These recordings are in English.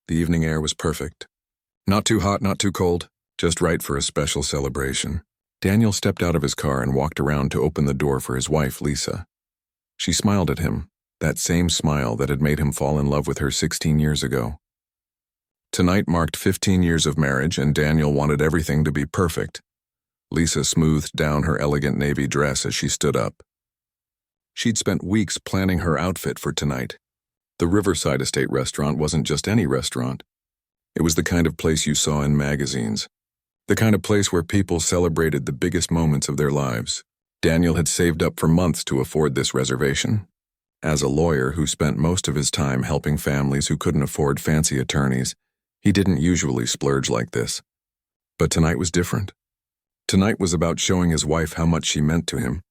The evening air was perfect. Not too hot, not too cold, just right for a special celebration. Daniel stepped out of his car and walked around to open the door for his wife, Lisa. She smiled at him, that same smile that had made him fall in love with her 16 years ago. Tonight marked 15 years of marriage, and Daniel wanted everything to be perfect. Lisa smoothed down her elegant navy dress as she stood up. She'd spent weeks planning her outfit for tonight. The Riverside Estate restaurant wasn't just any restaurant. It was the kind of place you saw in magazines. The kind of place where people celebrated the biggest moments of their lives. Daniel had saved up for months to afford this reservation. As a lawyer who spent most of his time helping families who couldn't afford fancy attorneys, he didn't usually splurge like this. But tonight was different. Tonight was about showing his wife how much she meant to him.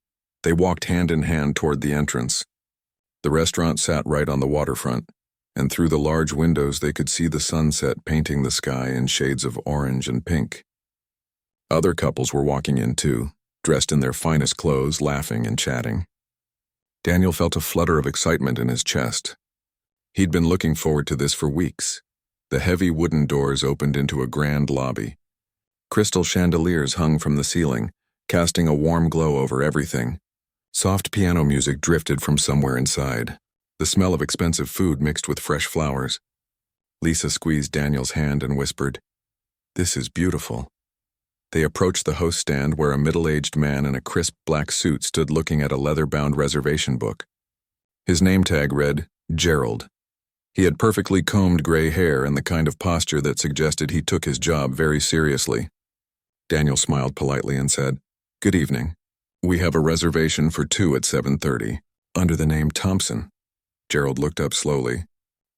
They walked hand in hand toward the entrance. The restaurant sat right on the waterfront, and through the large windows they could see the sunset painting the sky in shades of orange and pink. Other couples were walking in too, dressed in their finest clothes, laughing and chatting. Daniel felt a flutter of excitement in his chest. He'd been looking forward to this for weeks. The heavy wooden doors opened into a grand lobby. Crystal chandeliers hung from the ceiling, casting a warm glow over everything. Soft piano music drifted from somewhere inside. The smell of expensive food mixed with fresh flowers. Lisa squeezed Daniel's hand and whispered, "This is beautiful." They approached the host stand where a middle-aged man in a crisp black suit stood looking at a leather-bound reservation book. His name tag read, Gerald. He had perfectly combed gray hair and the kind of posture that suggested he took his job very seriously. Daniel smiled politely and said, "Good evening. We have a reservation for 2 at 7:30, under the name Thompson." Gerald looked up slowly.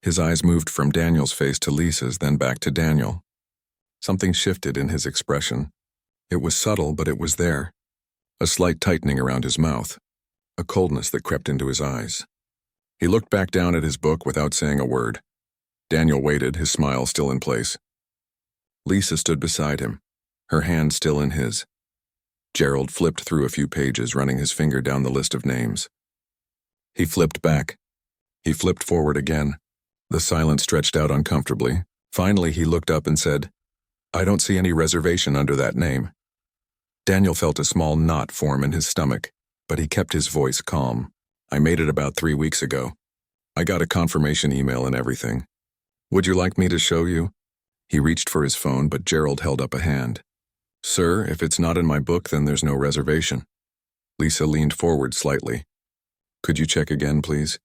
His eyes moved from Daniel's face to Lisa's, then back to Daniel. Something shifted in his expression. It was subtle, but it was there. A slight tightening around his mouth. A coldness that crept into his eyes. He looked back down at his book without saying a word. Daniel waited, his smile still in place. Lisa stood beside him, her hand still in his. Gerald flipped through a few pages, running his finger down the list of names. He flipped back. He flipped forward again. The silence stretched out uncomfortably. Finally, he looked up and said, "I don't see any reservation under that name." Daniel felt a small knot form in his stomach, but he kept his voice calm. "I made it about 3 weeks ago. I got a confirmation email and everything. Would you like me to show you?" He reached for his phone, but Gerald held up a hand. "Sir, if it's not in my book, then there's no reservation." Lisa leaned forward slightly. "Could you check again, please?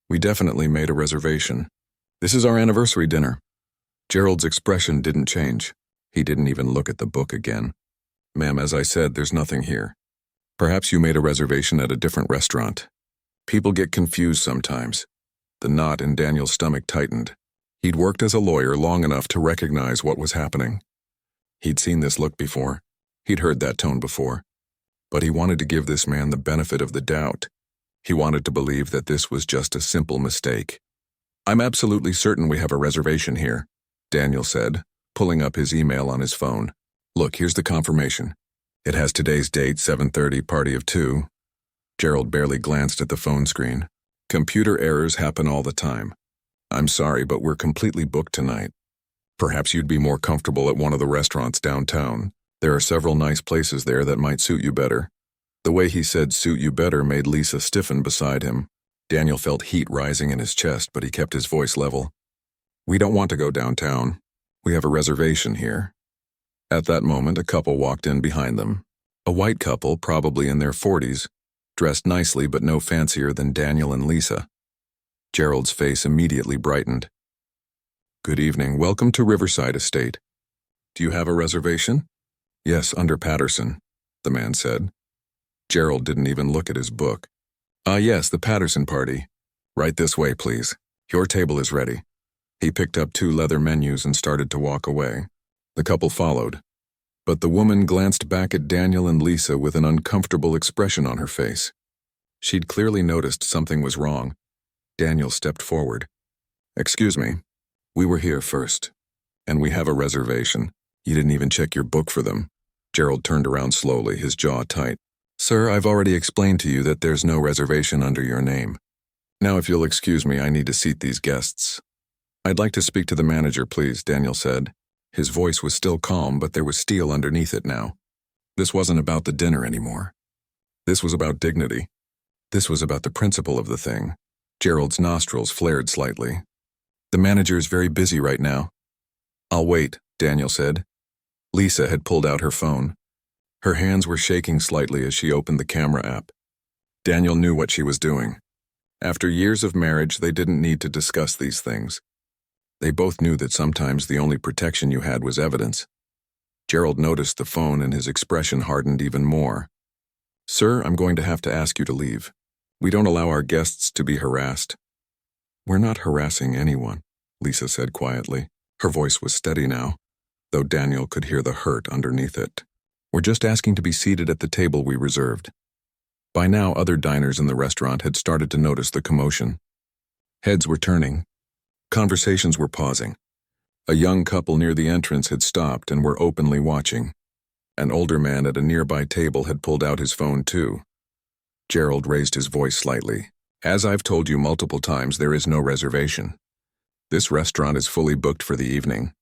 We definitely made a reservation. This is our anniversary dinner." Gerald's expression didn't change. He didn't even look at the book again. "Ma'am, as I said, there's nothing here. Perhaps you made a reservation at a different restaurant. People get confused sometimes." The knot in Daniel's stomach tightened. He'd worked as a lawyer long enough to recognize what was happening. He'd seen this look before. He'd heard that tone before. But he wanted to give this man the benefit of the doubt. He wanted to believe that this was just a simple mistake. "I'm absolutely certain we have a reservation here," Daniel said, pulling up his email on his phone. "Look, here's the confirmation. It has today's date, 7:30, party of 2. Gerald barely glanced at the phone screen. "Computer errors happen all the time. I'm sorry, but we're completely booked tonight. Perhaps you'd be more comfortable at one of the restaurants downtown. There are several nice places there that might suit you better." The way he said "suit you better" made Lisa stiffen beside him. Daniel felt heat rising in his chest, but he kept his voice level. "We don't want to go downtown. We have a reservation here." At that moment, a couple walked in behind them. A white couple, probably in their 40s, dressed nicely but no fancier than Daniel and Lisa. Gerald's face immediately brightened. "Good evening. Welcome to Riverside Estate. Do you have a reservation?" "Yes, under Patterson," the man said. Gerald didn't even look at his book. Yes, the Patterson party. Right this way, please. Your table is ready." He picked up 2 leather menus and started to walk away. The couple followed. But the woman glanced back at Daniel and Lisa with an uncomfortable expression on her face. She'd clearly noticed something was wrong. Daniel stepped forward. "Excuse me. We were here first. And we have a reservation. You didn't even check your book for them." Gerald turned around slowly, his jaw tight. "Sir, I've already explained to you that there's no reservation under your name. Now, if you'll excuse me, I need to seat these guests." "I'd like to speak to the manager, please," Daniel said. His voice was still calm, but there was steel underneath it now. This wasn't about the dinner anymore. This was about dignity. This was about the principle of the thing. Gerald's nostrils flared slightly. "The manager is very busy right now." "I'll wait," Daniel said. Lisa had pulled out her phone. Her hands were shaking slightly as she opened the camera app. Daniel knew what she was doing. After years of marriage, they didn't need to discuss these things. They both knew that sometimes the only protection you had was evidence. Gerald noticed the phone and his expression hardened even more. "Sir, I'm going to have to ask you to leave. We don't allow our guests to be harassed." "We're not harassing anyone," Lisa said quietly. Her voice was steady now, though Daniel could hear the hurt underneath it. "We're just asking to be seated at the table we reserved." By now, other diners in the restaurant had started to notice the commotion. Heads were turning. Conversations were pausing. A young couple near the entrance had stopped and were openly watching. An older man at a nearby table had pulled out his phone too. Gerald raised his voice slightly. "As I've told you multiple times, there is no reservation. This restaurant is fully booked for the evening.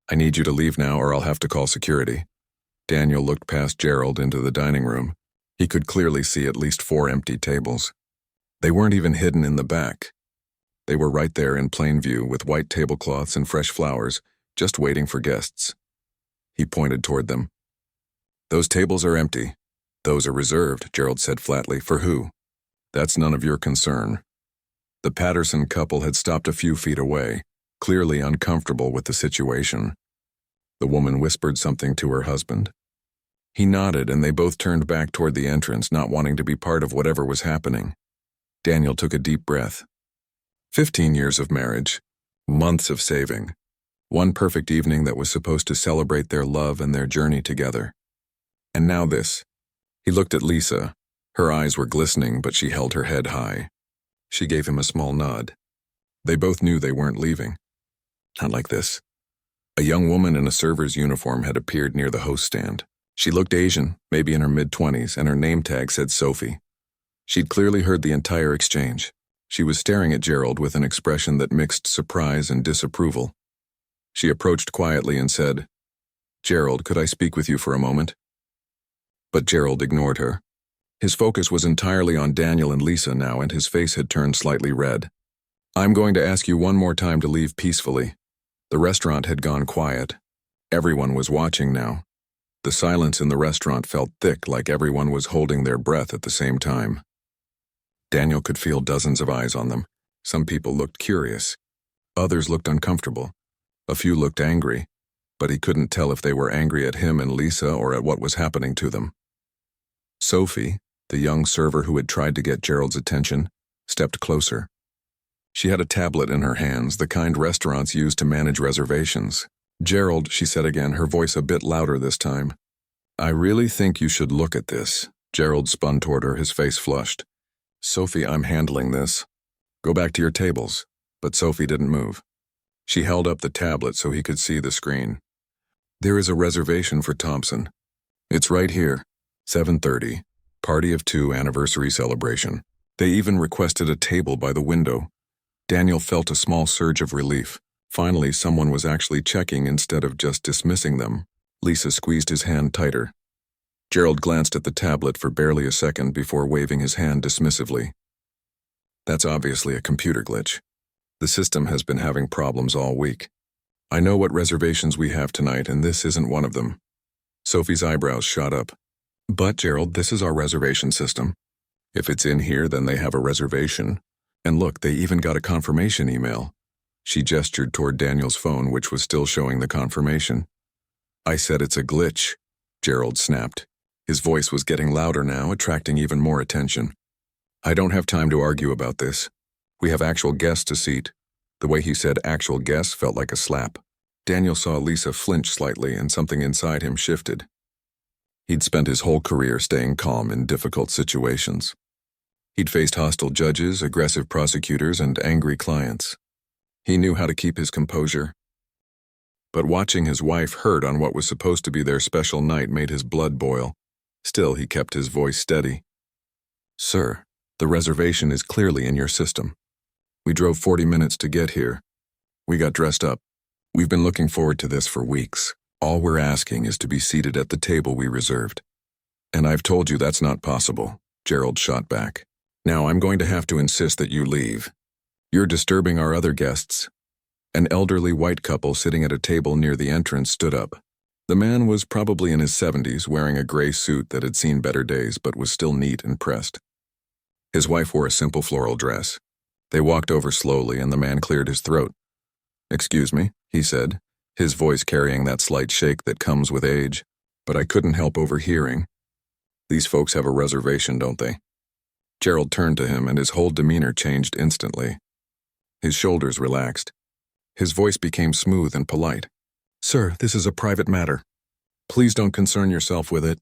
I need you to leave now or I'll have to call security." Daniel looked past Gerald into the dining room. He could clearly see at least 4 empty tables. They weren't even hidden in the back. They were right there in plain view with white tablecloths and fresh flowers, just waiting for guests. He pointed toward them. "Those tables are empty. Those are reserved," Gerald said flatly. "For who? That's none of your concern." The Patterson couple had stopped a few feet away, clearly uncomfortable with the situation. The woman whispered something to her husband. He nodded, and they both turned back toward the entrance, not wanting to be part of whatever was happening. Daniel took a deep breath. 15 years of marriage, months of saving, one perfect evening that was supposed to celebrate their love and their journey together. And now this. He looked at Lisa. Her eyes were glistening, but she held her head high. She gave him a small nod. They both knew they weren't leaving. Not like this. A young woman in a server's uniform had appeared near the host stand. She looked Asian, maybe in her mid-20s, and her name tag said Sophie. She'd clearly heard the entire exchange. She was staring at Gerald with an expression that mixed surprise and disapproval. She approached quietly and said, "Gerald, could I speak with you for a moment?" But Gerald ignored her. His focus was entirely on Daniel and Lisa now, and his face had turned slightly red. "I'm going to ask you one more time to leave peacefully." The restaurant had gone quiet. Everyone was watching now. The silence in the restaurant felt thick, like everyone was holding their breath at the same time. Daniel could feel dozens of eyes on them. Some people looked curious. Others looked uncomfortable. A few looked angry, but he couldn't tell if they were angry at him and Lisa or at what was happening to them. Sophie, the young server who had tried to get Gerald's attention, stepped closer. She had a tablet in her hands, the kind restaurants use to manage reservations. "Gerald," she said again, her voice a bit louder this time. "I really think you should look at this." Gerald spun toward her, his face flushed. "Sophie, I'm handling this. Go back to your tables." But Sophie didn't move. She held up the tablet so he could see the screen. "There is a reservation for Thompson. It's right here. 7:30. Party of 2 anniversary celebration. They even requested a table by the window." Daniel felt a small surge of relief. Finally, someone was actually checking instead of just dismissing them. Lisa squeezed his hand tighter. Gerald glanced at the tablet for barely a second before waving his hand dismissively. "That's obviously a computer glitch. The system has been having problems all week. I know what reservations we have tonight, and this isn't one of them." Sophie's eyebrows shot up. "But, Gerald, this is our reservation system. If it's in here, then they have a reservation. And look, they even got a confirmation email." She gestured toward Daniel's phone, which was still showing the confirmation. "I said it's a glitch," Gerald snapped. His voice was getting louder now, attracting even more attention. "I don't have time to argue about this. We have actual guests to seat." The way he said actual guests felt like a slap. Daniel saw Lisa flinch slightly, and something inside him shifted. He'd spent his whole career staying calm in difficult situations. He'd faced hostile judges, aggressive prosecutors, and angry clients. He knew how to keep his composure. But watching his wife hurt on what was supposed to be their special night made his blood boil. Still, he kept his voice steady. "Sir, the reservation is clearly in your system. We drove 40 minutes to get here. We got dressed up. We've been looking forward to this for weeks. All we're asking is to be seated at the table we reserved. And I've told you that's not possible, Gerald shot back. Now I'm going to have to insist that you leave. You're disturbing our other guests. An elderly white couple sitting at a table near the entrance stood up. The man was probably in his 70s, wearing a gray suit that had seen better days but was still neat and pressed. His wife wore a simple floral dress. They walked over slowly and the man cleared his throat. "Excuse me," he said, his voice carrying that slight shake that comes with age, but I couldn't help overhearing. "These folks have a reservation, don't they?" Gerald turned to him and his whole demeanor changed instantly. His shoulders relaxed. His voice became smooth and polite. "Sir, this is a private matter. Please don't concern yourself with it.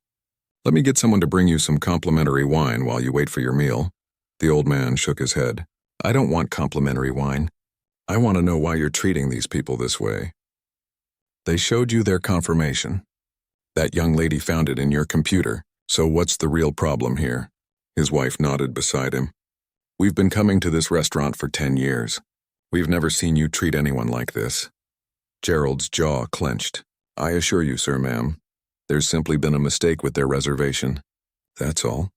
Let me get someone to bring you some complimentary wine while you wait for your meal." The old man shook his head. "I don't want complimentary wine. I want to know why you're treating these people this way. They showed you their confirmation. That young lady found it in your computer, so what's the real problem here?" His wife nodded beside him. "We've been coming to this restaurant for 10 years. We've never seen you treat anyone like this." Gerald's jaw clenched. "I assure you, sir, ma'am, there's simply been a mistake with their reservation. That's all."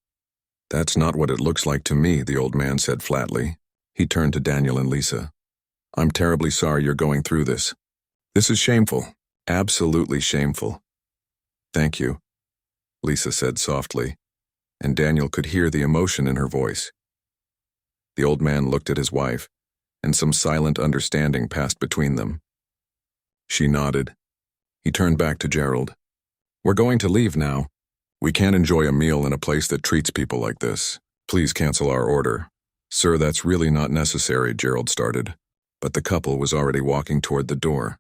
"That's not what it looks like to me," the old man said flatly. He turned to Daniel and Lisa. "I'm terribly sorry you're going through this. This is shameful, absolutely shameful." "Thank you," Lisa said softly, and Daniel could hear the emotion in her voice. The old man looked at his wife, and some silent understanding passed between them. She nodded. He turned back to Gerald. "We're going to leave now. We can't enjoy a meal in a place that treats people like this. Please cancel our order." "Sir, that's really not necessary," Gerald started, but the couple was already walking toward the door.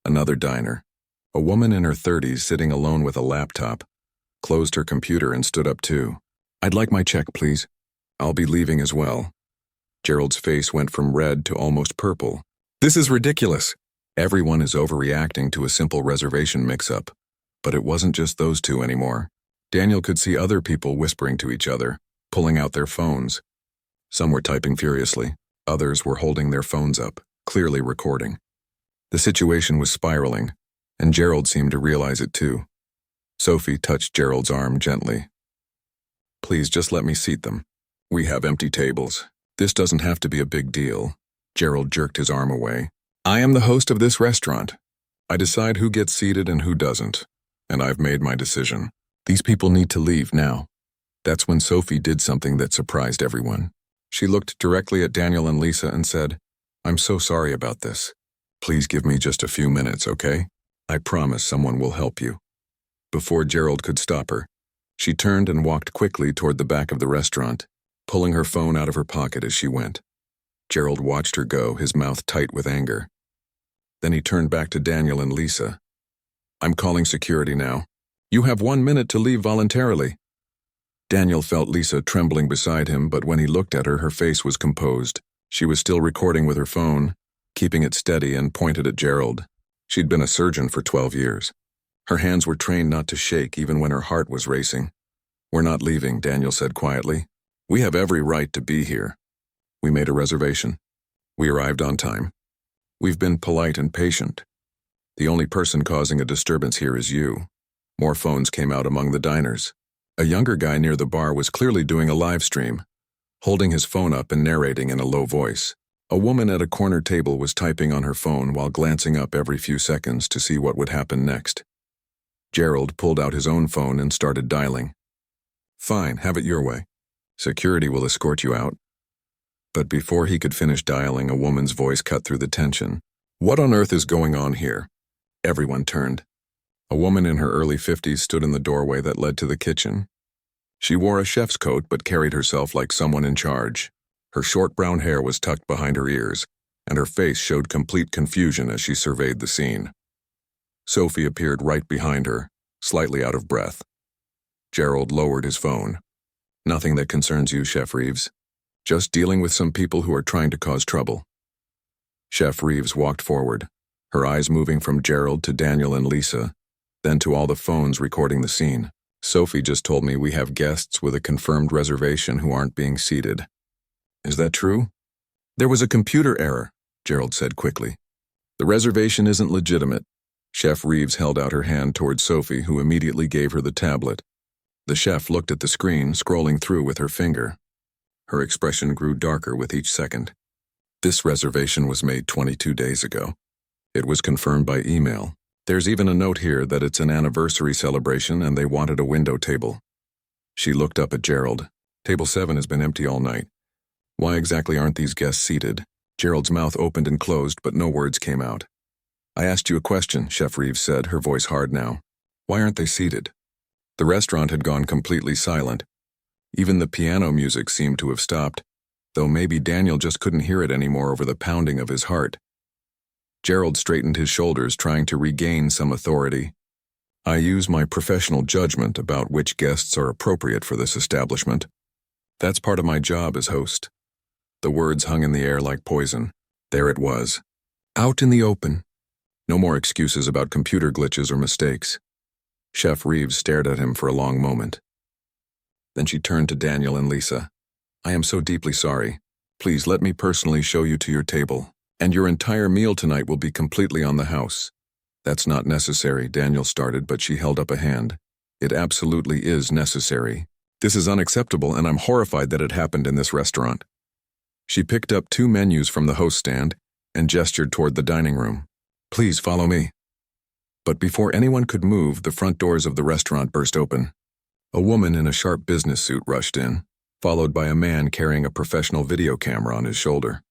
Another diner. A woman in her 30s sitting alone with a laptop, closed her computer and stood up too. "I'd like my check, please." "I'll be leaving as well." Gerald's face went from red to almost purple. "This is ridiculous." Everyone is overreacting to a simple reservation mix-up. But it wasn't just those two anymore. Daniel could see other people whispering to each other, pulling out their phones. Some were typing furiously. Others were holding their phones up, clearly recording. The situation was spiraling, and Gerald seemed to realize it too. Sophie touched Gerald's arm gently. "Please just let me seat them. We have empty tables. This doesn't have to be a big deal." Gerald jerked his arm away. "I am the host of this restaurant. I decide who gets seated and who doesn't, and I've made my decision. These people need to leave now." That's when Sophie did something that surprised everyone. She looked directly at Daniel and Lisa and said, "I'm so sorry about this. Please give me just a few minutes, okay? I promise someone will help you." Before Gerald could stop her, she turned and walked quickly toward the back of the restaurant, pulling her phone out of her pocket as she went. Gerald watched her go, his mouth tight with anger. Then he turned back to Daniel and Lisa. "I'm calling security now. You have 1 minute to leave voluntarily." Daniel felt Lisa trembling beside him, but when he looked at her, her face was composed. She was still recording with her phone, keeping it steady and pointed at Gerald. She'd been a surgeon for 12 years. Her hands were trained not to shake even when her heart was racing. "We're not leaving," Daniel said quietly. "We have every right to be here. We made a reservation. We arrived on time. We've been polite and patient. The only person causing a disturbance here is you." More phones came out among the diners. A younger guy near the bar was clearly doing a live stream, holding his phone up and narrating in a low voice. A woman at a corner table was typing on her phone while glancing up every few seconds to see what would happen next. Gerald pulled out his own phone and started dialing. "Fine, have it your way. Security will escort you out." But before he could finish dialing, a woman's voice cut through the tension. "What on earth is going on here?" Everyone turned. A woman in her early 50s stood in the doorway that led to the kitchen. She wore a chef's coat but carried herself like someone in charge. Her short brown hair was tucked behind her ears, and her face showed complete confusion as she surveyed the scene. Sophie appeared right behind her, slightly out of breath. Gerald lowered his phone. "Nothing that concerns you, Chef Reeves. Just dealing with some people who are trying to cause trouble." Chef Reeves walked forward, her eyes moving from Gerald to Daniel and Lisa, then to all the phones recording the scene. "Sophie just told me we have guests with a confirmed reservation who aren't being seated. Is that true?" "There was a computer error," Gerald said quickly. The reservation isn't legitimate. Chef Reeves held out her hand towards Sophie, who immediately gave her the tablet. The chef looked at the screen, scrolling through with her finger. Her expression grew darker with each second. This reservation was made 22 days ago. It was confirmed by email. There's even a note here that it's an anniversary celebration and they wanted a window table. She looked up at Gerald. Table 7 has been empty all night. Why exactly aren't these guests seated? Gerald's mouth opened and closed, but no words came out. I asked you a question, Chef Reeves said, her voice hard now. Why aren't they seated? The restaurant had gone completely silent. Even the piano music seemed to have stopped, though maybe Daniel just couldn't hear it anymore over the pounding of his heart. Gerald straightened his shoulders, trying to regain some authority. I use my professional judgment about which guests are appropriate for this establishment. That's part of my job as host. The words hung in the air like poison. There it was. Out in the open. No more excuses about computer glitches or mistakes. Chef Reeves stared at him for a long moment. Then she turned to Daniel and Lisa. I am so deeply sorry. Please let me personally show you to your table, and your entire meal tonight will be completely on the house. That's not necessary, Daniel started, but she held up a hand. It absolutely is necessary. This is unacceptable, and I'm horrified that it happened in this restaurant. She picked up 2 menus from the host stand and gestured toward the dining room. Please follow me. But before anyone could move, the front doors of the restaurant burst open. A woman in a sharp business suit rushed in, followed by a man carrying a professional video camera on his shoulder.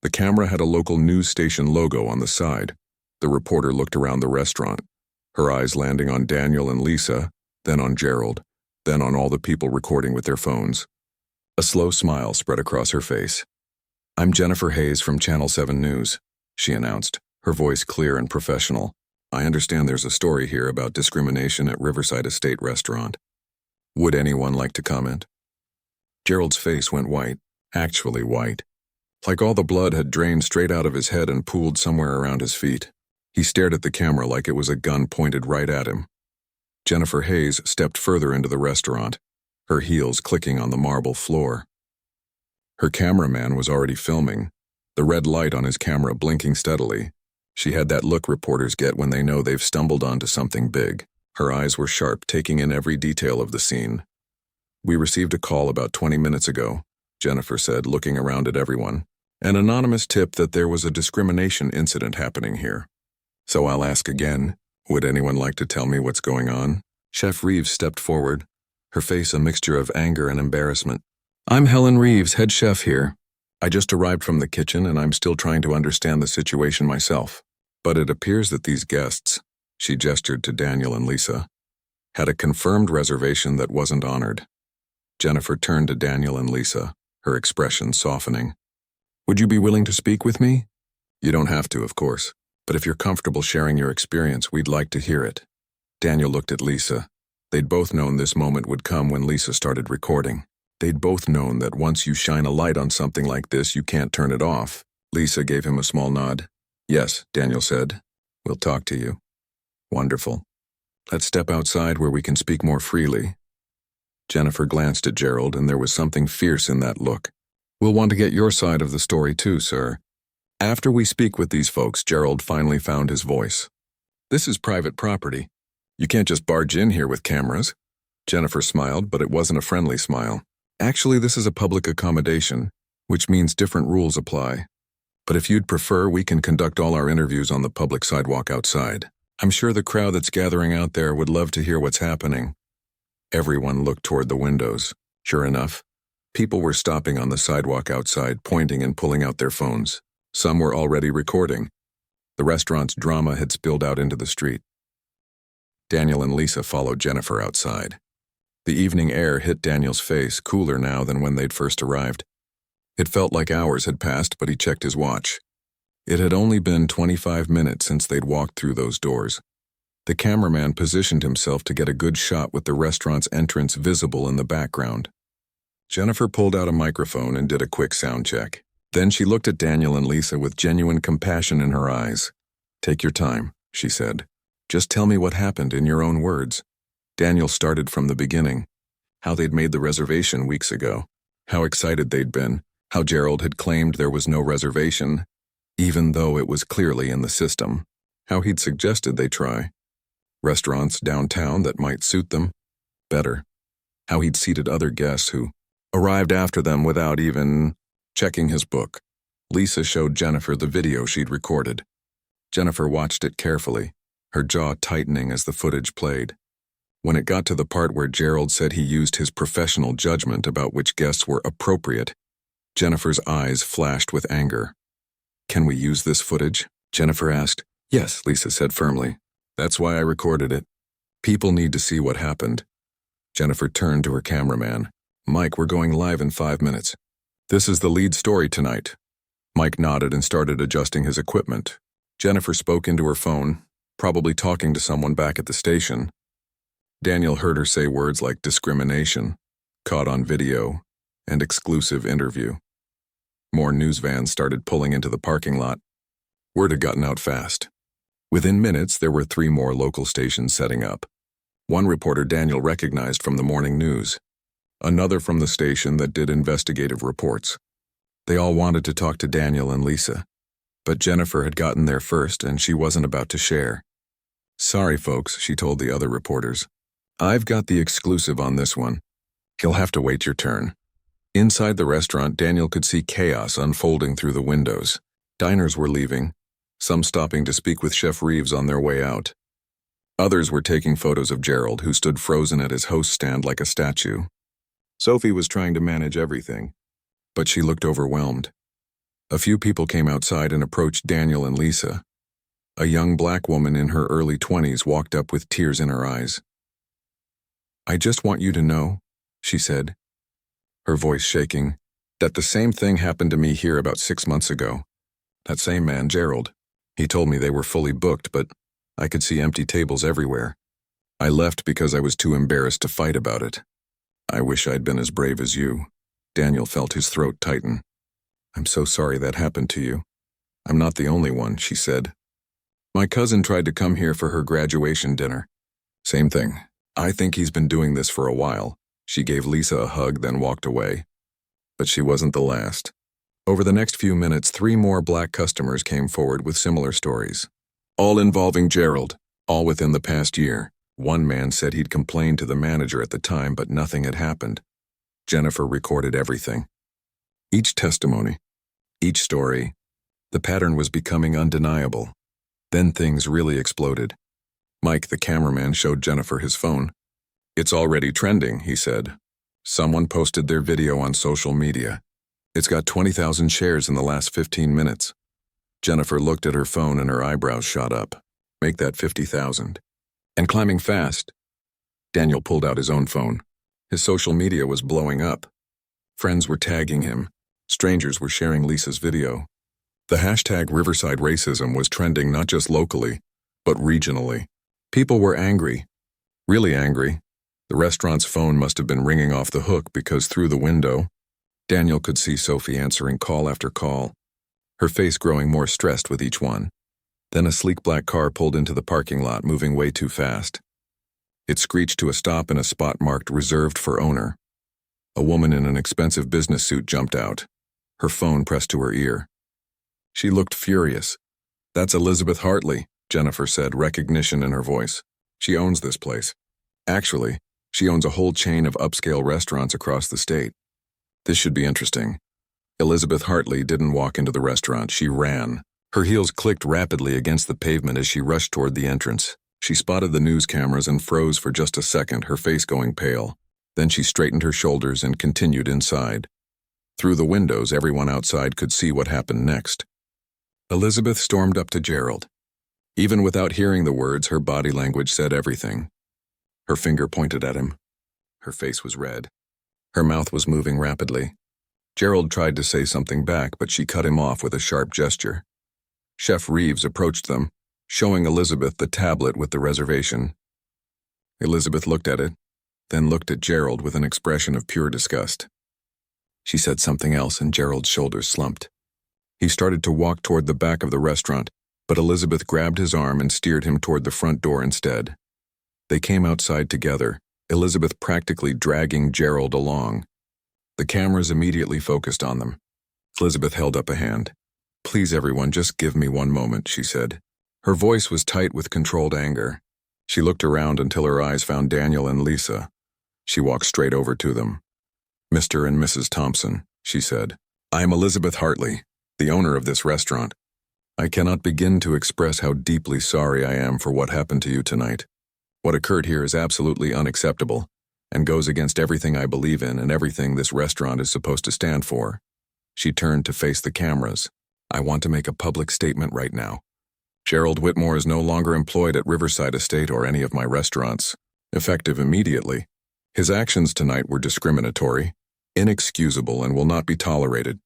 The camera had a local news station logo on the side. The reporter looked around the restaurant, her eyes landing on Daniel and Lisa, then on Gerald, then on all the people recording with their phones. A slow smile spread across her face. I'm Jennifer Hayes from Channel 7 News, she announced, her voice clear and professional. I understand there's a story here about discrimination at Riverside Estate Restaurant. Would anyone like to comment? Gerald's face went white, actually white. Like all the blood had drained straight out of his head and pooled somewhere around his feet. He stared at the camera like it was a gun pointed right at him. Jennifer Hayes stepped further into the restaurant, her heels clicking on the marble floor. Her cameraman was already filming, the red light on his camera blinking steadily. She had that look reporters get when they know they've stumbled onto something big. Her eyes were sharp, taking in every detail of the scene. We received a call about 20 minutes ago, Jennifer said, looking around at everyone. An anonymous tip that there was a discrimination incident happening here. So I'll ask again, would anyone like to tell me what's going on? Chef Reeves stepped forward, her face a mixture of anger and embarrassment. I'm Helen Reeves, head chef here. I just arrived from the kitchen and I'm still trying to understand the situation myself. But it appears that these guests, she gestured to Daniel and Lisa, had a confirmed reservation that wasn't honored. Jennifer turned to Daniel and Lisa, her expression softening. Would you be willing to speak with me? You don't have to, of course, but if you're comfortable sharing your experience, we'd like to hear it. Daniel looked at Lisa. They'd both known this moment would come when Lisa started recording. They'd both known that once you shine a light on something like this, you can't turn it off. Lisa gave him a small nod. Yes, Daniel said. We'll talk to you. Wonderful. Let's step outside where we can speak more freely. Jennifer glanced at Gerald, and there was something fierce in that look. We'll want to get your side of the story too, sir. After we speak with these folks, Gerald finally found his voice. This is private property. You can't just barge in here with cameras. Jennifer smiled, but it wasn't a friendly smile. Actually, this is a public accommodation, which means different rules apply. But if you'd prefer, we can conduct all our interviews on the public sidewalk outside. I'm sure the crowd that's gathering out there would love to hear what's happening. Everyone looked toward the windows. Sure enough, people were stopping on the sidewalk outside, pointing and pulling out their phones. Some were already recording. The restaurant's drama had spilled out into the street. Daniel and Lisa followed Jennifer outside. The evening air hit Daniel's face, cooler now than when they'd first arrived. It felt like hours had passed, but he checked his watch. It had only been 25 minutes since they'd walked through those doors. The cameraman positioned himself to get a good shot with the restaurant's entrance visible in the background. Jennifer pulled out a microphone and did a quick sound check. Then she looked at Daniel and Lisa with genuine compassion in her eyes. Take your time, she said. Just tell me what happened in your own words. Daniel started from the beginning. How they'd made the reservation weeks ago. How excited they'd been. How Gerald had claimed there was no reservation. even though it was clearly in the system. How he'd suggested they try. Restaurants downtown that might suit them better. How he'd seated other guests who arrived after them without even checking his book. Lisa showed Jennifer the video she'd recorded. Jennifer watched it carefully, her jaw tightening as the footage played. When it got to the part where Gerald said he used his professional judgment about which guests were appropriate, Jennifer's eyes flashed with anger. "Can we use this footage?" Jennifer asked. "Yes," Lisa said firmly. "That's why I recorded it. People need to see what happened." Jennifer turned to her cameraman. "Mike, we're going live in 5 minutes. This is the lead story tonight." Mike nodded and started adjusting his equipment. Jennifer spoke into her phone, probably talking to someone back at the station. Daniel heard her say words like discrimination, caught on video, and exclusive interview. More news vans started pulling into the parking lot. Word had gotten out fast. Within minutes, there were 3 more local stations setting up. One reporter Daniel recognized from the morning news. Another from the station that did investigative reports. They all wanted to talk to Daniel and Lisa. But Jennifer had gotten there first and she wasn't about to share. "Sorry, folks," she told the other reporters. "I've got the exclusive on this one. You'll have to wait your turn." Inside the restaurant, Daniel could see chaos unfolding through the windows. Diners were leaving, some stopping to speak with Chef Reeves on their way out. Others were taking photos of Gerald, who stood frozen at his host stand like a statue. Sophie was trying to manage everything, but she looked overwhelmed. A few people came outside and approached Daniel and Lisa. A young black woman in her early 20s walked up with tears in her eyes. "I just want you to know," she said, her voice shaking, "that the same thing happened to me here about 6 months ago. That same man, Gerald. He told me they were fully booked, but I could see empty tables everywhere. I left because I was too embarrassed to fight about it. I wish I'd been as brave as you." Daniel felt his throat tighten. "I'm so sorry that happened to you. I'm not the only one," she said. "My cousin tried to come here for her graduation dinner. Same thing. I think he's been doing this for a while." She gave Lisa a hug, then walked away. But she wasn't the last. Over the next few minutes, 3 more black customers came forward with similar stories. All involving Gerald, all within the past year. One man said he'd complained to the manager at the time, but nothing had happened. Jennifer recorded everything. Each testimony, each story. The pattern was becoming undeniable. Then things really exploded. Mike, the cameraman, showed Jennifer his phone. "It's already trending," he said. "Someone posted their video on social media. It's got 20,000 shares in the last 15 minutes. Jennifer looked at her phone and her eyebrows shot up. "Make that 50,000. And climbing fast." Daniel pulled out his own phone. His social media was blowing up. Friends were tagging him. Strangers were sharing Lisa's video. The hashtag Riverside Racism was trending not just locally, but regionally. People were angry. Really angry. The restaurant's phone must have been ringing off the hook because through the window, Daniel could see Sophie answering call after call, her face growing more stressed with each one. Then a sleek black car pulled into the parking lot, moving way too fast. It screeched to a stop in a spot marked "Reserved for Owner." A woman in an expensive business suit jumped out, her phone pressed to her ear. She looked furious. "That's Elizabeth Hartley," Jennifer said, recognition in her voice. "She owns this place. Actually, she owns a whole chain of upscale restaurants across the state. This should be interesting." Elizabeth Hartley didn't walk into the restaurant, she ran. Her heels clicked rapidly against the pavement as she rushed toward the entrance. She spotted the news cameras and froze for just a second, her face going pale. Then she straightened her shoulders and continued inside. Through the windows, everyone outside could see what happened next. Elizabeth stormed up to Gerald. Even without hearing the words, her body language said everything. Her finger pointed at him. Her face was red. Her mouth was moving rapidly. Gerald tried to say something back, but she cut him off with a sharp gesture. Chef Reeves approached them, showing Elizabeth the tablet with the reservation. Elizabeth looked at it, then looked at Gerald with an expression of pure disgust. She said something else and Gerald's shoulders slumped. He started to walk toward the back of the restaurant, but Elizabeth grabbed his arm and steered him toward the front door instead. They came outside together, Elizabeth practically dragging Gerald along. The cameras immediately focused on them. Elizabeth held up a hand. Please everyone, just give me one moment, she said. Her voice was tight with controlled anger. She looked around until her eyes found Daniel and Lisa. She walked straight over to them. Mr. and Mrs. Thompson, she said. I am Elizabeth Hartley, the owner of this restaurant. I cannot begin to express how deeply sorry I am for what happened to you tonight. What occurred here is absolutely unacceptable and goes against everything I believe in and everything this restaurant is supposed to stand for. She turned to face the cameras. I want to make a public statement right now. Gerald Whitmore is no longer employed at Riverside Estate or any of my restaurants, effective immediately. His actions tonight were discriminatory, inexcusable, and will not be tolerated.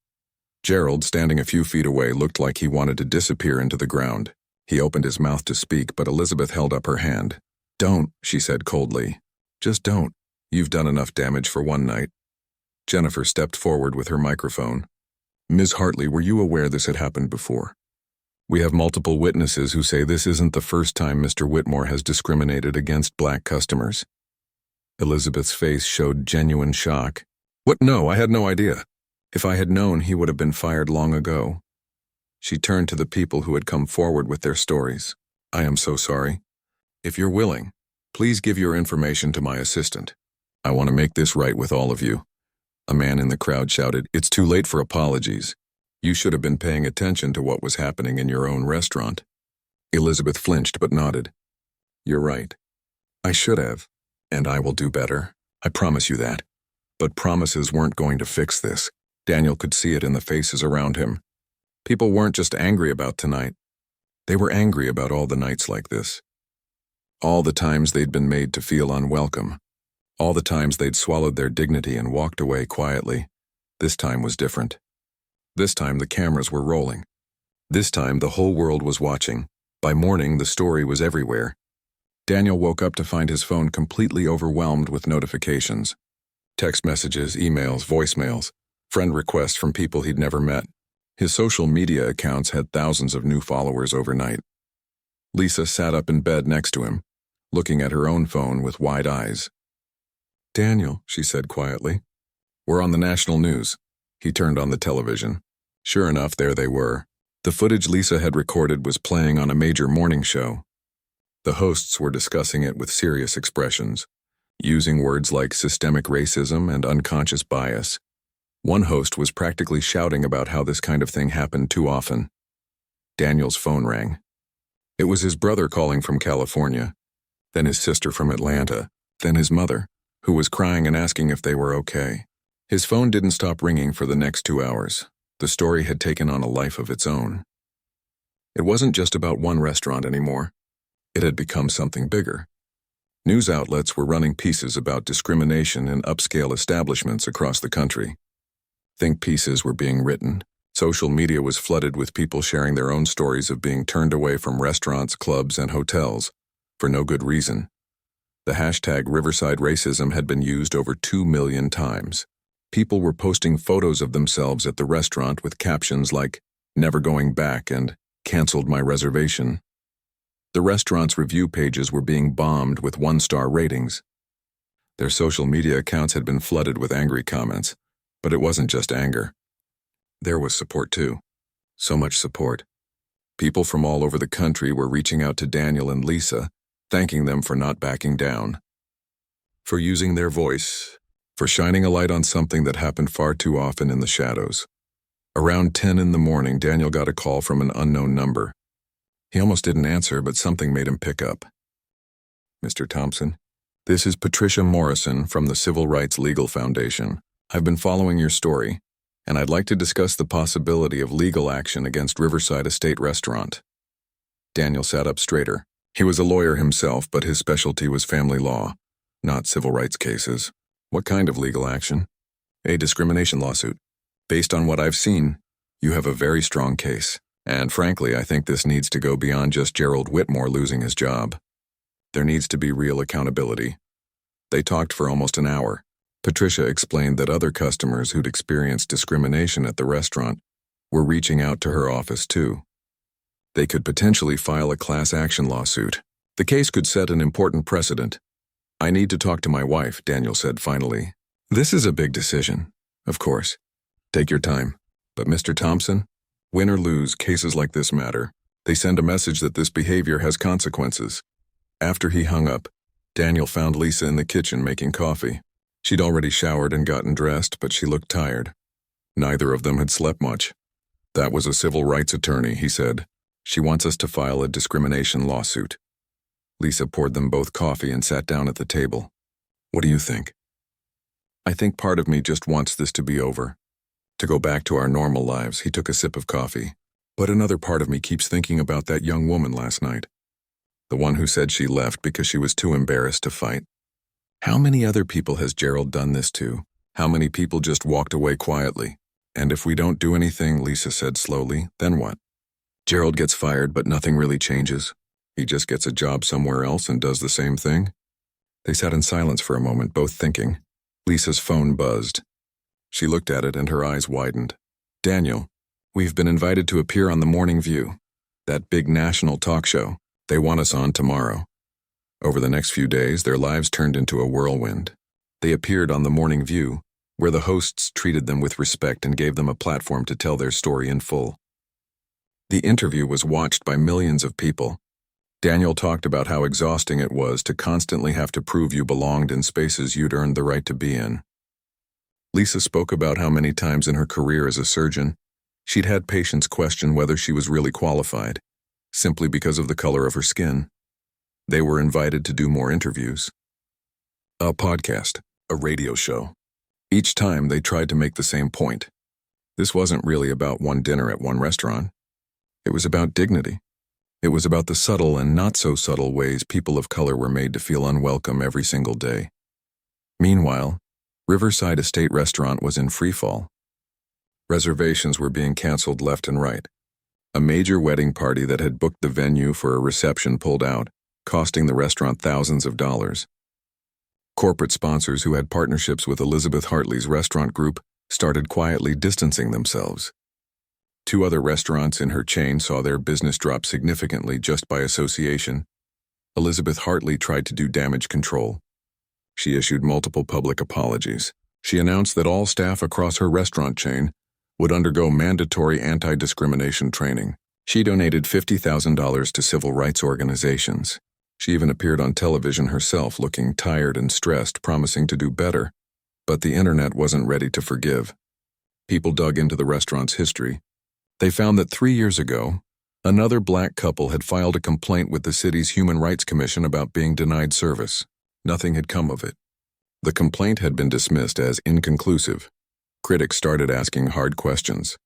Gerald, standing a few feet away, looked like he wanted to disappear into the ground. He opened his mouth to speak, but Elizabeth held up her hand. Don't, she said coldly. Just don't. You've done enough damage for one night. Jennifer stepped forward with her microphone. Ms. Hartley, were you aware this had happened before? We have multiple witnesses who say this isn't the first time Mr. Whitmore has discriminated against black customers. Elizabeth's face showed genuine shock. What? No, I had no idea. If I had known, he would have been fired long ago. She turned to the people who had come forward with their stories. I am so sorry. If you're willing, please give your information to my assistant. I want to make this right with all of you. A man in the crowd shouted, It's too late for apologies. You should have been paying attention to what was happening in your own restaurant. Elizabeth flinched but nodded. You're right. I should have, and I will do better. I promise you that. But promises weren't going to fix this. Daniel could see it in the faces around him. People weren't just angry about tonight. They were angry about all the nights like this. All the times they'd been made to feel unwelcome. All the times they'd swallowed their dignity and walked away quietly. This time was different. This time the cameras were rolling. This time the whole world was watching. By morning the story was everywhere. Daniel woke up to find his phone completely overwhelmed with notifications. Text messages, emails, voicemails, friend requests from people he'd never met. His social media accounts had thousands of new followers overnight. Lisa sat up in bed next to him, looking at her own phone with wide eyes. Daniel, she said quietly. We're on the national news. He turned on the television. Sure enough, there they were. The footage Lisa had recorded was playing on a major morning show. The hosts were discussing it with serious expressions, using words like systemic racism and unconscious bias. One host was practically shouting about how this kind of thing happened too often. Daniel's phone rang. It was his brother calling from California, then his sister from Atlanta, then his mother, who was crying and asking if they were okay. His phone didn't stop ringing for the next 2 hours. The story had taken on a life of its own. It wasn't just about one restaurant anymore. It had become something bigger. News outlets were running pieces about discrimination in upscale establishments across the country. Think pieces were being written. Social media was flooded with people sharing their own stories of being turned away from restaurants, clubs, and hotels for no good reason. The hashtag Riverside Racism had been used over 2 million times. People were posting photos of themselves at the restaurant with captions like, "Never going back" and "Canceled my reservation." The restaurant's review pages were being bombed with 1-star ratings. Their social media accounts had been flooded with angry comments, but it wasn't just anger. There was support too. So much support. People from all over the country were reaching out to Daniel and Lisa, thanking them for not backing down, for using their voice, for shining a light on something that happened far too often in the shadows. Around 10 in the morning, Daniel got a call from an unknown number. He almost didn't answer, but something made him pick up. Mr. Thompson, this is Patricia Morrison from the Civil Rights Legal Foundation. I've been following your story, and I'd like to discuss the possibility of legal action against Riverside Estate Restaurant. Daniel sat up straighter. He was a lawyer himself, but his specialty was family law, not civil rights cases. What kind of legal action? A discrimination lawsuit. Based on what I've seen, you have a very strong case. And frankly, I think this needs to go beyond just Gerald Whitmore losing his job. There needs to be real accountability. They talked for almost an hour. Patricia explained that other customers who'd experienced discrimination at the restaurant were reaching out to her office too. They could potentially file a class action lawsuit. The case could set an important precedent. I need to talk to my wife, Daniel said finally. This is a big decision, of course. Take your time. But Mr. Thompson, Win or lose, cases like this matter. They send a message that this behavior has consequences. After he hung up, Daniel found Lisa in the kitchen making coffee. She'd already showered and gotten dressed, but she looked tired. Neither of them had slept much. "That was a civil rights attorney," he said. "She wants us to file a discrimination lawsuit." Lisa poured them both coffee and sat down at the table. "What do you think?" "I think part of me just wants this to be over. To go back to our normal lives." He took a sip of coffee. "But another part of me keeps thinking about that young woman last night. The one who said she left because she was too embarrassed to fight. How many other people has Gerald done this to? How many people just walked away quietly? And if we don't do anything," Lisa said slowly, "then what? Gerald gets fired, but nothing really changes. He just gets a job somewhere else and does the same thing." They sat in silence for a moment, both thinking. Lisa's phone buzzed. She looked at it and her eyes widened. "Daniel, we've been invited to appear on The Morning View, that big national talk show. They want us on tomorrow." Over the next few days, their lives turned into a whirlwind. They appeared on The Morning View, where the hosts treated them with respect and gave them a platform to tell their story in full. The interview was watched by millions of people. Daniel talked about how exhausting it was to constantly have to prove you belonged in spaces you'd earned the right to be in. Lisa spoke about how many times in her career as a surgeon, she'd had patients question whether she was really qualified, simply because of the color of her skin. They were invited to do more interviews. A podcast, a radio show. Each time they tried to make the same point. This wasn't really about one dinner at one restaurant. It was about dignity. It was about the subtle and not so subtle ways people of color were made to feel unwelcome every single day. Meanwhile, Riverside Estate Restaurant was in freefall. Reservations were being canceled left and right. A major wedding party that had booked the venue for a reception pulled out, costing the restaurant thousands of dollars. Corporate sponsors who had partnerships with Elizabeth Hartley's restaurant group started quietly distancing themselves. 2 other restaurants in her chain saw their business drop significantly just by association. Elizabeth Hartley tried to do damage control. She issued multiple public apologies. She announced that all staff across her restaurant chain would undergo mandatory anti-discrimination training. She donated $50,000 to civil rights organizations. She even appeared on television herself, looking tired and stressed, promising to do better. But the internet wasn't ready to forgive. People dug into the restaurant's history. They found that 3 years ago, another black couple had filed a complaint with the city's Human Rights Commission about being denied service. Nothing had come of it. The complaint had been dismissed as inconclusive. Critics started asking hard questions.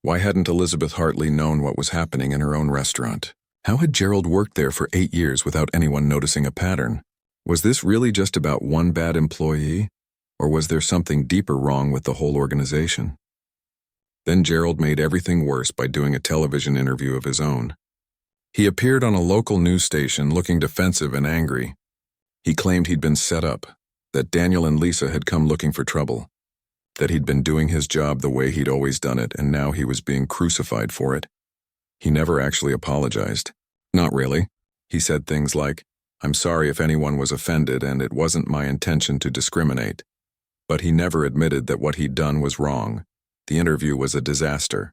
Why hadn't Elizabeth Hartley known what was happening in her own restaurant? How had Gerald worked there for 8 years without anyone noticing a pattern? Was this really just about one bad employee, or was there something deeper wrong with the whole organization? Then Gerald made everything worse by doing a television interview of his own. He appeared on a local news station looking defensive and angry. He claimed he'd been set up, that Daniel and Lisa had come looking for trouble, that he'd been doing his job the way he'd always done it, and now he was being crucified for it. He never actually apologized. Not really. He said things like, "I'm sorry if anyone was offended and it wasn't my intention to discriminate." But he never admitted that what he'd done was wrong. The interview was a disaster.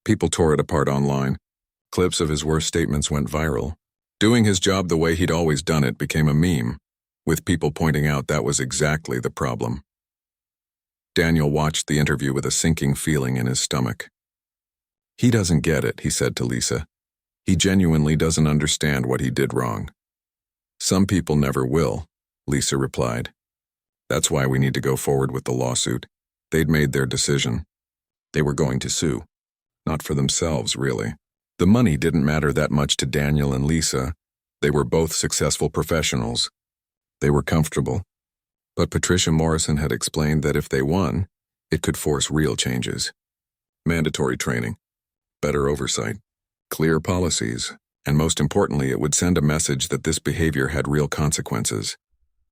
People tore it apart online. Clips of his worst statements went viral. Doing his job the way he'd always done it became a meme, with people pointing out that was exactly the problem. Daniel watched the interview with a sinking feeling in his stomach. "He doesn't get it," he said to Lisa. "He genuinely doesn't understand what he did wrong." "Some people never will," Lisa replied. "That's why we need to go forward with the lawsuit." They'd made their decision. They were going to sue. Not for themselves, really. The money didn't matter that much to Daniel and Lisa. They were both successful professionals. They were comfortable. But Patricia Morrison had explained that if they won, it could force real changes. Mandatory training, better oversight, clear policies, and most importantly, it would send a message that this behavior had real consequences.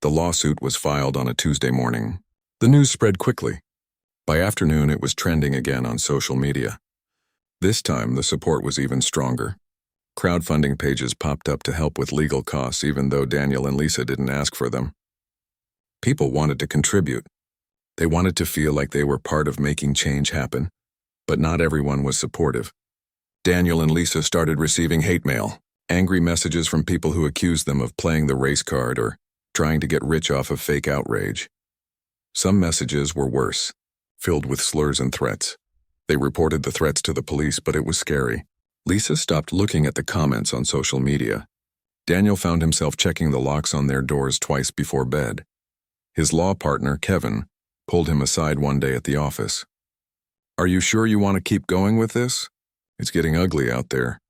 The lawsuit was filed on a Tuesday morning. The news spread quickly. By afternoon, it was trending again on social media. This time, the support was even stronger. Crowdfunding pages popped up to help with legal costs, even though Daniel and Lisa didn't ask for them. People wanted to contribute. They wanted to feel like they were part of making change happen. But not everyone was supportive. Daniel and Lisa started receiving hate mail, angry messages from people who accused them of playing the race card or trying to get rich off of fake outrage. Some messages were worse, filled with slurs and threats. They reported the threats to the police, but it was scary. Lisa stopped looking at the comments on social media. Daniel found himself checking the locks on their doors twice before bed. His law partner, Kevin, pulled him aside one day at the office. "Are you sure you want to keep going with this? It's getting ugly out there."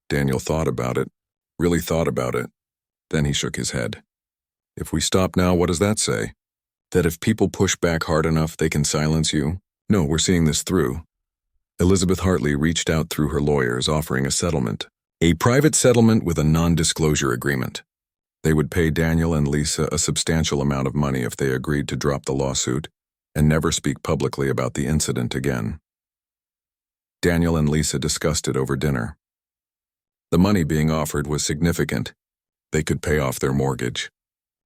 Daniel thought about it, really thought about it. Then he shook his head. "If we stop now, what does that say? That if people push back hard enough, they can silence you? No, we're seeing this through." Elizabeth Hartley reached out through her lawyers, offering a settlement. A private settlement with a non-disclosure agreement. They would pay Daniel and Lisa a substantial amount of money if they agreed to drop the lawsuit and never speak publicly about the incident again. Daniel and Lisa discussed it over dinner. The money being offered was significant. They could pay off their mortgage,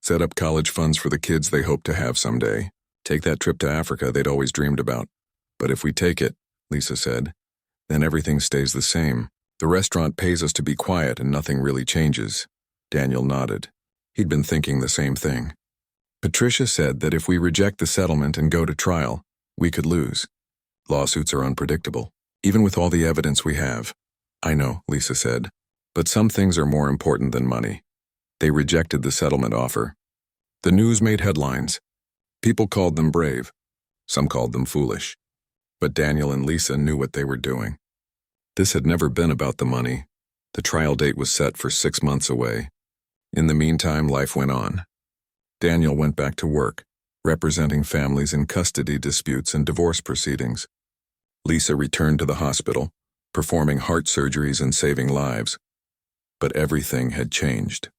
set up college funds for the kids they hoped to have someday, take that trip to Africa they'd always dreamed about. "But if we take it," Lisa said, "then everything stays the same. The restaurant pays us to be quiet and nothing really changes." Daniel nodded. He'd been thinking the same thing. Patricia said that if we reject the settlement and go to trial, we could lose. Lawsuits are unpredictable, even with all the evidence we have. "I know," Lisa said, "but some things are more important than money." They rejected the settlement offer. The news made headlines. People called them brave. Some called them foolish. But Daniel and Lisa knew what they were doing. This had never been about the money. The trial date was set for 6 months away. In the meantime, life went on. Daniel went back to work, representing families in custody disputes and divorce proceedings. Lisa returned to the hospital, performing heart surgeries and saving lives. But everything had changed.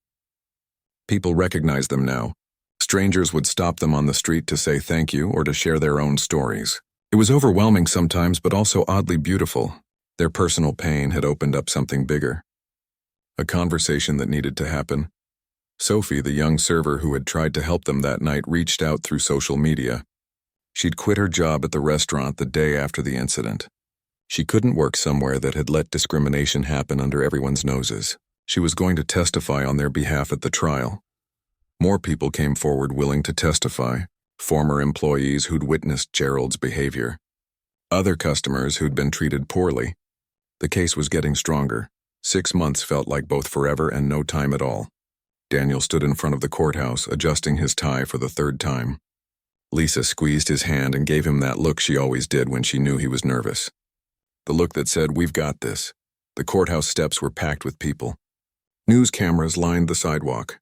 People recognized them now. Strangers would stop them on the street to say thank you or to share their own stories. It was overwhelming sometimes, but also oddly beautiful. Their personal pain had opened up something bigger. A conversation that needed to happen. Sophie, the young server who had tried to help them that night, reached out through social media. She'd quit her job at the restaurant the day after the incident. She couldn't work somewhere that had let discrimination happen under everyone's noses. She was going to testify on their behalf at the trial. More people came forward willing to testify, former employees who'd witnessed Gerald's behavior. Other customers who'd been treated poorly. The case was getting stronger. 6 months felt like both forever and no time at all. Daniel stood in front of the courthouse, adjusting his tie for the 3rd time. Lisa squeezed his hand and gave him that look she always did when she knew he was nervous. The look that said, "We've got this." The courthouse steps were packed with people. News cameras lined the sidewalk.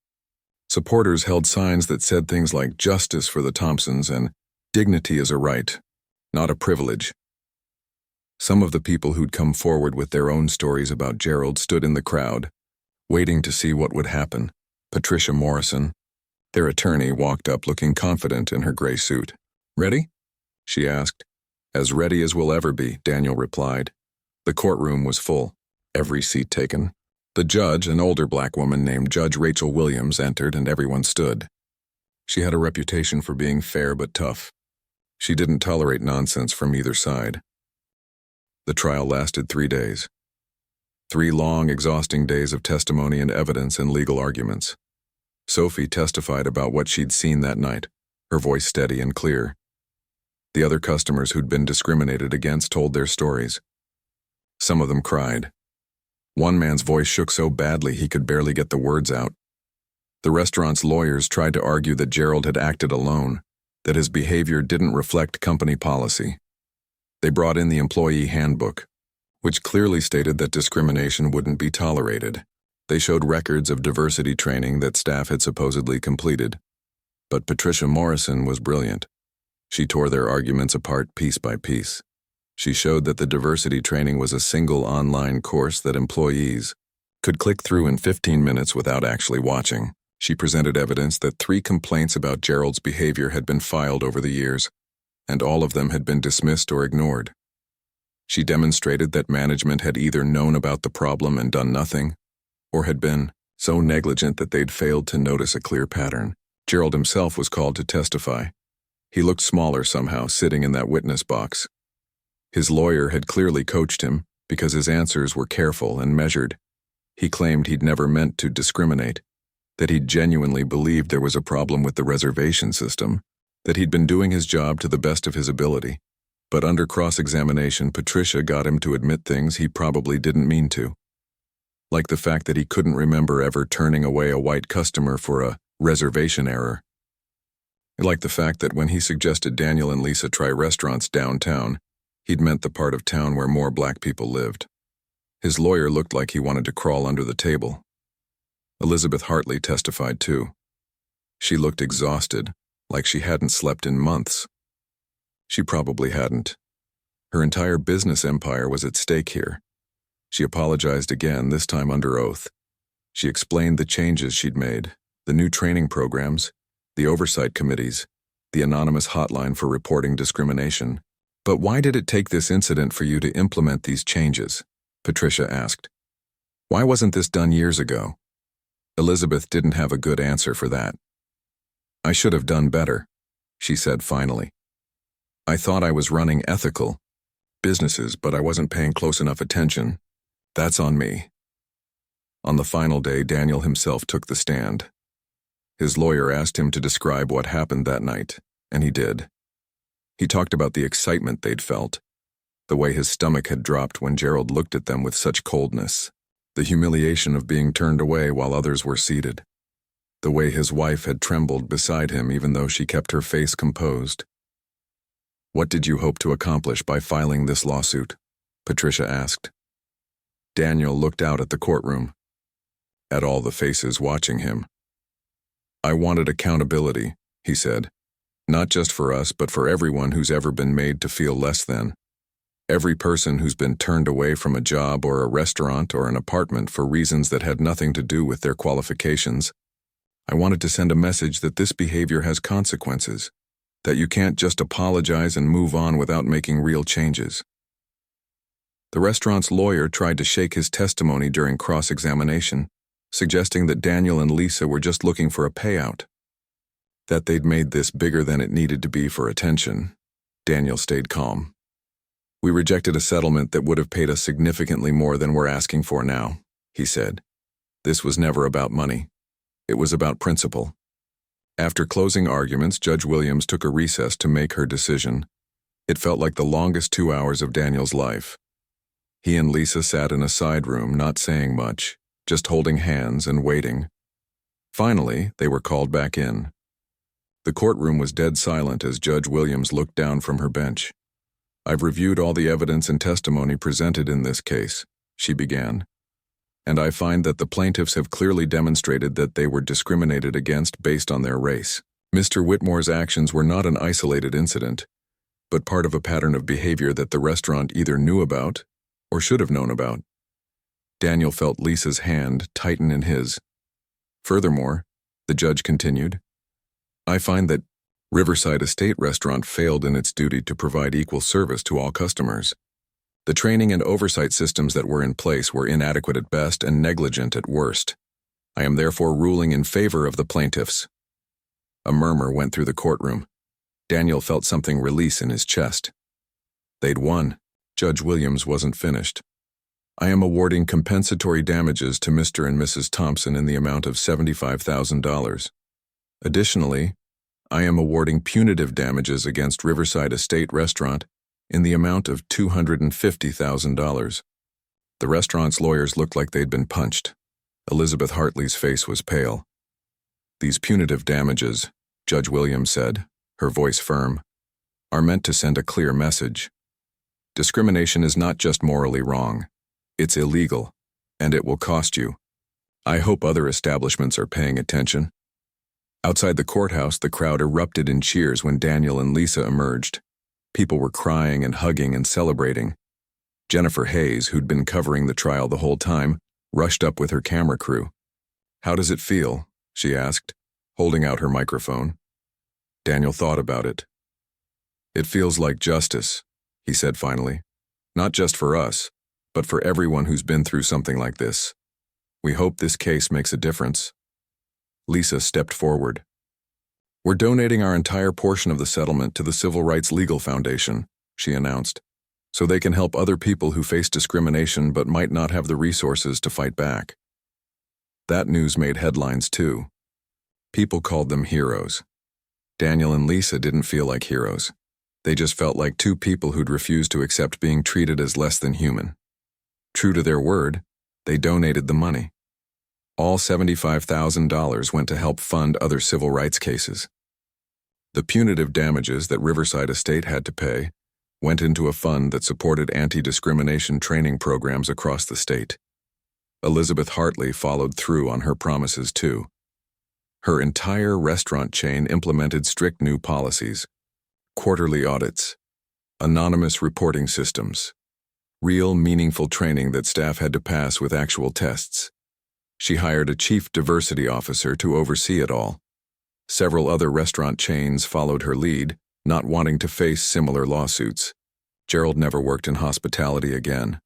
Supporters held signs that said things like "Justice for the Thompsons" and "Dignity is a right, not a privilege." Some of the people who'd come forward with their own stories about Gerald stood in the crowd, waiting to see what would happen. Patricia Morrison, their attorney, walked up looking confident in her gray suit. "Ready?" she asked. "As ready as we'll ever be," Daniel replied. The courtroom was full, every seat taken. The judge, an older black woman named Judge Rachel Williams, entered and everyone stood. She had a reputation for being fair but tough. She didn't tolerate nonsense from either side. The trial lasted 3 days. 3 long, exhausting days of testimony and evidence and legal arguments. Sophie testified about what she'd seen that night, her voice steady and clear. The other customers who'd been discriminated against told their stories. Some of them cried. One man's voice shook so badly he could barely get the words out. The restaurant's lawyers tried to argue that Gerald had acted alone, that his behavior didn't reflect company policy. They brought in the employee handbook, which clearly stated that discrimination wouldn't be tolerated. They showed records of diversity training that staff had supposedly completed. But Patricia Morrison was brilliant. She tore their arguments apart piece by piece. She showed that the diversity training was a single online course that employees could click through in 15 minutes without actually watching. She presented evidence that 3 complaints about Gerald's behavior had been filed over the years, and all of them had been dismissed or ignored. She demonstrated that management had either known about the problem and done nothing, or had been so negligent that they'd failed to notice a clear pattern. Gerald himself was called to testify. He looked smaller somehow, sitting in that witness box. His lawyer had clearly coached him because his answers were careful and measured. He claimed he'd never meant to discriminate, that he'd genuinely believed there was a problem with the reservation system, that he'd been doing his job to the best of his ability. But under cross-examination, Patricia got him to admit things he probably didn't mean to. Like the fact that he couldn't remember ever turning away a white customer for a reservation error. Like the fact that when he suggested Daniel and Lisa try restaurants downtown, he'd meant the part of town where more black people lived. His lawyer looked like he wanted to crawl under the table. Elizabeth Hartley testified too. She looked exhausted, like she hadn't slept in months. She probably hadn't. Her entire business empire was at stake here. She apologized again, this time under oath. She explained the changes she'd made, the new training programs, the oversight committees, the anonymous hotline for reporting discrimination. But why did it take this incident for you to implement these changes? Patricia asked. Why wasn't this done years ago? Elizabeth didn't have a good answer for that. I should have done better, she said finally. I thought I was running ethical businesses, but I wasn't paying close enough attention. That's on me. On the final day, Daniel himself took the stand. His lawyer asked him to describe what happened that night, and he did. He talked about the excitement they'd felt, the way his stomach had dropped when Gerald looked at them with such coldness, the humiliation of being turned away while others were seated, the way his wife had trembled beside him even though she kept her face composed. What did you hope to accomplish by filing this lawsuit? Patricia asked. Daniel looked out at the courtroom, at all the faces watching him. I wanted accountability, he said, not just for us, but for everyone who's ever been made to feel less than. Every person who's been turned away from a job or a restaurant or an apartment for reasons that had nothing to do with their qualifications. I wanted to send a message that this behavior has consequences, that you can't just apologize and move on without making real changes. The restaurant's lawyer tried to shake his testimony during cross-examination, suggesting that Daniel and Lisa were just looking for a payout, that they'd made this bigger than it needed to be for attention. Daniel stayed calm. We rejected a settlement that would have paid us significantly more than we're asking for now, he said. This was never about money. It was about principle. After closing arguments, Judge Williams took a recess to make her decision. It felt like the longest 2 hours of Daniel's life. He and Lisa sat in a side room, not saying much, just holding hands and waiting. Finally, they were called back in. The courtroom was dead silent as Judge Williams looked down from her bench. I've reviewed all the evidence and testimony presented in this case, she began, and I find that the plaintiffs have clearly demonstrated that they were discriminated against based on their race. Mr. Whitmore's actions were not an isolated incident, but part of a pattern of behavior that the restaurant either knew about or should have known about. Daniel felt Lisa's hand tighten in his. Furthermore, the judge continued, I find that Riverside Estate Restaurant failed in its duty to provide equal service to all customers. The training and oversight systems that were in place were inadequate at best and negligent at worst. I am therefore ruling in favor of the plaintiffs. A murmur went through the courtroom. Daniel felt something release in his chest. They'd won. Judge Williams wasn't finished. I am awarding compensatory damages to Mr. and Mrs. Thompson in the amount of $75,000. Additionally, I am awarding punitive damages against Riverside Estate Restaurant in the amount of $250,000. The restaurant's lawyers looked like they'd been punched. Elizabeth Hartley's face was pale. These punitive damages, Judge Williams said, her voice firm, are meant to send a clear message. Discrimination is not just morally wrong. It's illegal, and it will cost you. I hope other establishments are paying attention. Outside the courthouse, the crowd erupted in cheers when Daniel and Lisa emerged. People were crying and hugging and celebrating. Jennifer Hayes, who'd been covering the trial the whole time, rushed up with her camera crew. How does it feel? She asked, holding out her microphone. Daniel thought about it. It feels like justice, he said finally. Not just for us, but for everyone who's been through something like this. We hope this case makes a difference. Lisa stepped forward. We're donating our entire portion of the settlement to the Civil Rights Legal Foundation, she announced. so they can help other people who face discrimination but might not have the resources to fight back. That news made headlines too. People called them heroes. Daniel and Lisa didn't feel like heroes. They just felt like two people who'd refused to accept being treated as less than human. True to their word, they donated the money. All $75,000 went to help fund other civil rights cases. The punitive damages that Riverside Estate had to pay went into a fund that supported anti-discrimination training programs across the state. Elizabeth Hartley followed through on her promises too. Her entire restaurant chain implemented strict new policies, quarterly audits, anonymous reporting systems, real meaningful training that staff had to pass with actual tests. She hired a chief diversity officer to oversee it all. Several other restaurant chains followed her lead, not wanting to face similar lawsuits. Gerald never worked in hospitality again.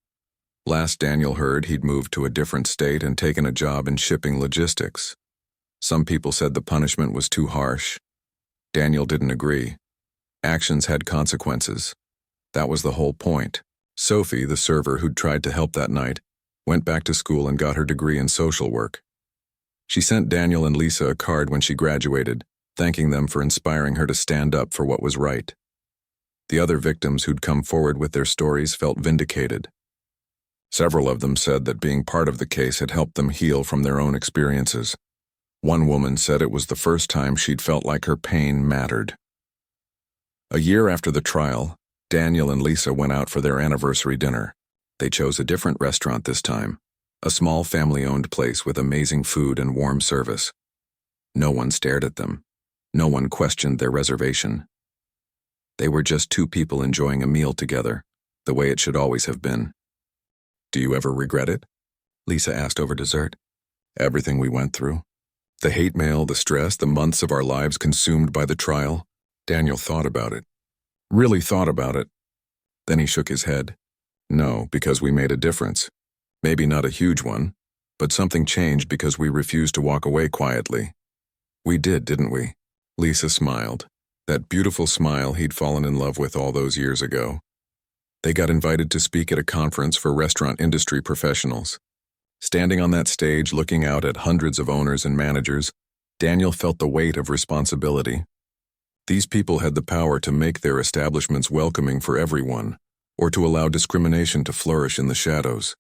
Last Daniel heard, he'd moved to a different state and taken a job in shipping logistics. Some people said the punishment was too harsh. Daniel didn't agree. Actions had consequences. That was the whole point. Sophie, the server who'd tried to help that night, went back to school and got her degree in social work. She sent Daniel and Lisa a card when she graduated, thanking them for inspiring her to stand up for what was right. The other victims who'd come forward with their stories felt vindicated. Several of them said that being part of the case had helped them heal from their own experiences. One woman said it was the first time she'd felt like her pain mattered. A year after the trial, Daniel and Lisa went out for their anniversary dinner. They chose a different restaurant this time, a small family-owned place with amazing food and warm service. No one stared at them. No one questioned their reservation. They were just two people enjoying a meal together, the way it should always have been. "Do you ever regret it?" Lisa asked over dessert. "Everything we went through? The hate mail, the stress, the months of our lives consumed by the trial?" Daniel thought about it. Really thought about it. Then he shook his head. "No, because we made a difference. Maybe not a huge one, but something changed because we refused to walk away quietly. We did, didn't we?" Lisa smiled. That beautiful smile he'd fallen in love with all those years ago. They got invited to speak at a conference for restaurant industry professionals. Standing on that stage looking out at hundreds of owners and managers, Daniel felt the weight of responsibility. These people had the power to make their establishments welcoming for everyone, or to allow discrimination to flourish in the shadows.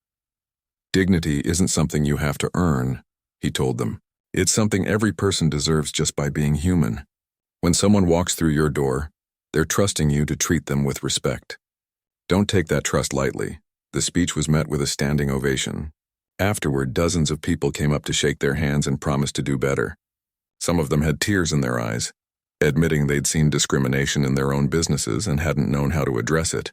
"Dignity isn't something you have to earn," he told them. "It's something every person deserves just by being human. When someone walks through your door, they're trusting you to treat them with respect. Don't take that trust lightly." The speech was met with a standing ovation. Afterward, dozens of people came up to shake their hands and promise to do better. Some of them had tears in their eyes, admitting they'd seen discrimination in their own businesses and hadn't known how to address it.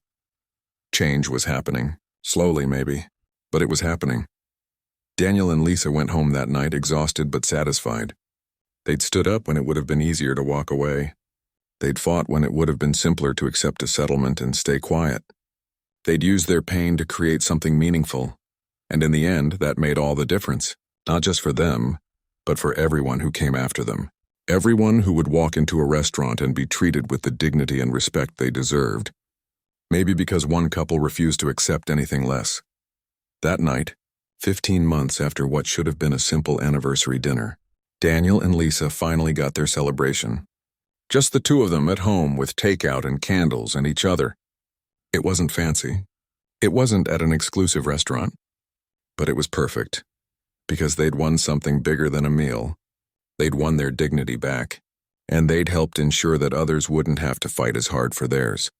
Change was happening, slowly maybe, but it was happening. Daniel and Lisa went home that night exhausted but satisfied. They'd stood up when it would have been easier to walk away. They'd fought when it would have been simpler to accept a settlement and stay quiet. They'd used their pain to create something meaningful, and in the end, that made all the difference, not just for them, but for everyone who came after them. Everyone who would walk into a restaurant and be treated with the dignity and respect they deserved. Maybe because one couple refused to accept anything less. That night, 15 months after what should have been a simple anniversary dinner, Daniel and Lisa finally got their celebration. Just the two of them at home with takeout and candles and each other. It wasn't fancy. It wasn't at an exclusive restaurant. But it was perfect, because they'd won something bigger than a meal. They'd won their dignity back, and they'd helped ensure that others wouldn't have to fight as hard for theirs.